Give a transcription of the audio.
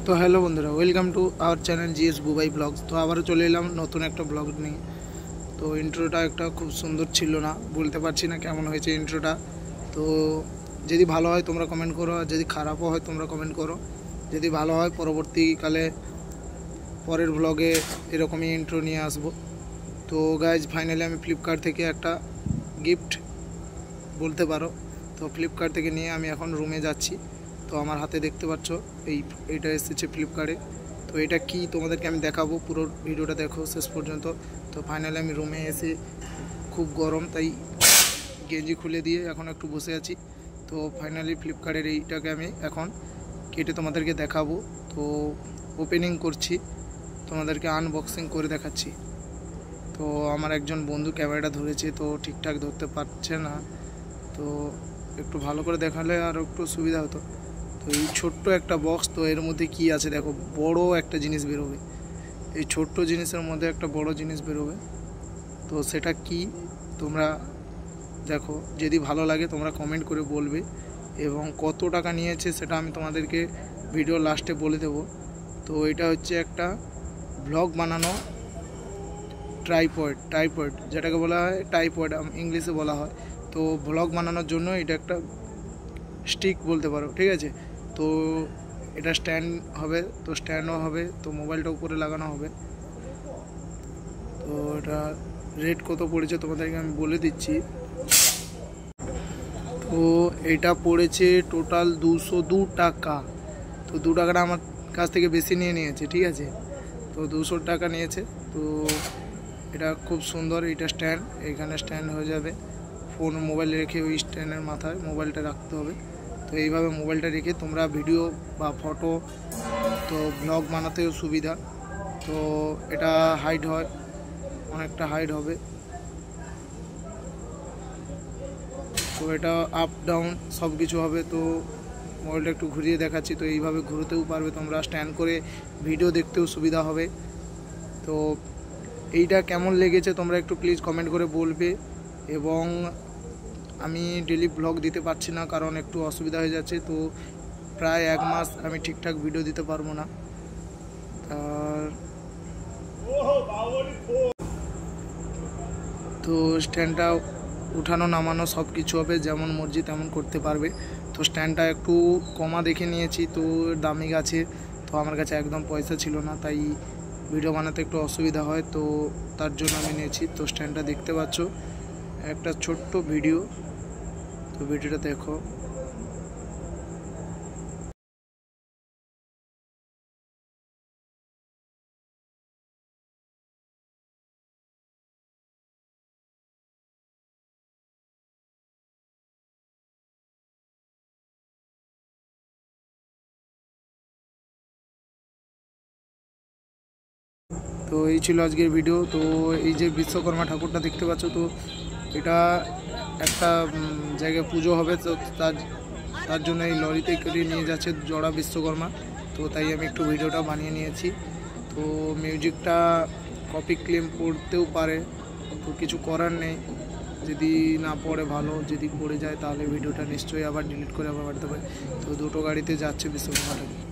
তো হ্যালো বন্ধুরা, welcome to our channel GS Bubai blogs. তো আবারও চলে এলাম নতুন একটা ব্লগ নিয়ে। তো ইন্ট্রোটা একটা খুব সুন্দর ছিল না, বলতে পারছি না কেমন হয়েছে ইন্ট্রোটা। তো যদি ভালো হয় তোমরা কমেন্ট করো, আর যদি খারাপও হয় তোমরা কমেন্ট করো। যদি ভালো হয় পরবর্তীকালে পরের ব্লগে এরকমই ইন্ট্রো নিয়ে আসবো। তো গাইজ ফাইনালি আমি ফ্লিপকার্ট থেকে একটা গিফট বলতে পারো, তো ফ্লিপকার্ট থেকে নিয়ে আমি এখন রুমে যাচ্ছি। তো আমার হাতে দেখতে পাচ্ছ এইটা এসেছে ফ্লিপকার্টে। তো এটা কি তোমাদেরকে আমি দেখাবো, পুরো ভিডিওটা দেখো শেষ পর্যন্ত। তো ফাইনালি আমি রুমে এসে, খুব গরম তাই গেঞ্জি খুলে দিয়ে এখন একটু বসে আছি। তো ফাইনালি ফ্লিপকার্টের এইটাকে আমি এখন কেটে তোমাদেরকে দেখাবো। তো ওপেনিং করছি, তোমাদেরকে আনবক্সিং করে দেখাচ্ছি। তো আমার একজন বন্ধু ক্যামেরাটা ধরেছে, তো ঠিকঠাক ধরতে পারছে না, তো একটু ভালো করে দেখালে আর একটু সুবিধা হতো। তো এই ছোট্ট একটা বক্স, তো এর মধ্যে কি আছে দেখো, বড় একটা জিনিস বেরোবে। এই ছোট্ট জিনিসের মধ্যে একটা বড় জিনিস বেরোবে, তো সেটা কি তোমরা দেখো। যদি ভালো লাগে তোমরা কমেন্ট করে বলবে, এবং কত টাকা নিয়েছে সেটা আমি তোমাদেরকে ভিডিও লাস্টে বলে দেব। তো এটা হচ্ছে একটা ব্লগ বানানো ট্রাইপড যেটাকে বলা হয় ট্রাইপড ইংলিশে বলা হয়। তো ব্লগ বানানোর জন্য এটা একটা স্টিক বলতে পারো, ঠিক আছে। তো এটা স্ট্যান্ড হবে, তো স্ট্যান্ডও হবে, তো মোবাইলটা উপরে লাগানো হবে। তো এটা রেট কত পড়েছে তোমাদেরকে আমি বলে দিচ্ছি। তো এটা পড়েছে টোটাল 202 টাকা। তো 2 টাকাটা আমার কাছ থেকে বেশি নিয়েছে, ঠিক আছে। তো 200 টাকা নিয়েছে। তো এটা খুব সুন্দর, এটা স্ট্যান্ড, এখানে স্ট্যান্ড হয়ে যাবে। ফোন মোবাইল রেখে ওই স্ট্যান্ডের মাথায় মোবাইলটা রাখতে হবে। তো এইভাবে মোবাইলটা রেখে তোমরা ভিডিও বা ফটো, তো ব্লগ বানাতেও সুবিধা। তো এটা হাইট হয়, অনেকটা হাইট হবে। তো এটা আপ ডাউন সব কিছু হবে। তো মোবাইলটা একটু ঘুরিয়ে দেখাচ্ছি। তো এইভাবে ঘুরতেও পারবে তোমরা, স্ট্যান্ড করে ভিডিও দেখতেও সুবিধা হবে। তো এইটা কেমন লেগেছে তোমরা একটু প্লিজ কমেন্ট করে বলবে। এবং আমি ডেলি ব্লগ দিতে পারছি না, কারণ একটু অসুবিধা হয়ে যাচ্ছে। তো প্রায় 1 মাস আমি ঠিকঠাক ভিডিও দিতে পারবো না। আর তো স্ট্যান্ডটা উঠানো নামানো সব কিছু হবে, যেমন মর্জি তেমন করতে পারবে। তো স্ট্যান্ডটা একটু কমা দেখে নিয়েছি, তো দামি আছে। তো আমার কাছে একদম পয়সা ছিল না, তাই ভিডিও বানাতে একটু অসুবিধা হয়, তো তার জন্য আমি নিয়েছি। তো স্ট্যান্ডটা দেখতে পাচ্ছ, একটা ছোট্ট ভিডিও, তো ভিডিওটা দেখো। তো এই ছিল আজকের ভিডিও। তো এই যে বিশ্বকর্মা ঠাকুরটা দেখতে পাচ্ছ, তো এটা একটা জায়গায় পুজো হবে, তো তার জন্য এই লরিতে করে নিয়ে যাচ্ছে জড়া বিশ্বকর্মা। তো তাই আমি একটু ভিডিওটা বানিয়ে নিয়েছি। তো মিউজিকটা কপি ক্লেম পড়তেও পারে, তো কিছু করার নেই। যদি না পড়ে ভালো, যদি পড়ে যায় তাহলে ভিডিওটা নিশ্চয়ই আবার ডিলিট করে আবার বাড়তে পারে। তো দুটো গাড়িতে যাচ্ছে বিশ্বকর্মা ঠাকুর।